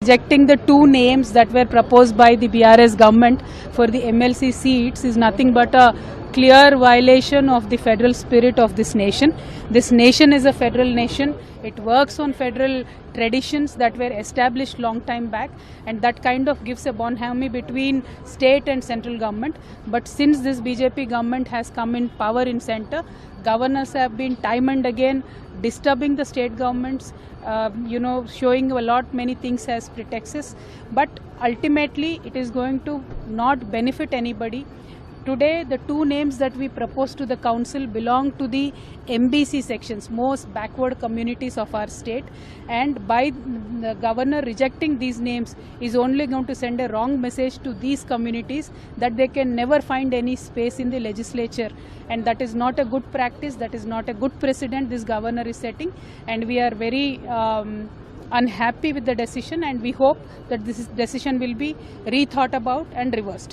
rejecting the two names that were proposed by the BRS government for the MLC seats is nothing but a clear violation of the federal spirit of this nation. This nation is a federal nation. It works on federal traditions that were established long time back, and that kind of gives a bonhomie between state and central government. But since this BJP government has come in power in center, governors have been time and again disturbing the state governments, showing a lot many things as pretexts. But ultimately it is going to not benefit anybody. Today, the two names that we propose to the council belong to the MBC sections, most backward communities of our state, and by the governor rejecting these names is only going to send a wrong message to these communities that they can never find any space in the legislature, and that is not a good practice, that is not a good precedent this governor is setting, and we are very unhappy with the decision, and we hope that this decision will be rethought about and reversed.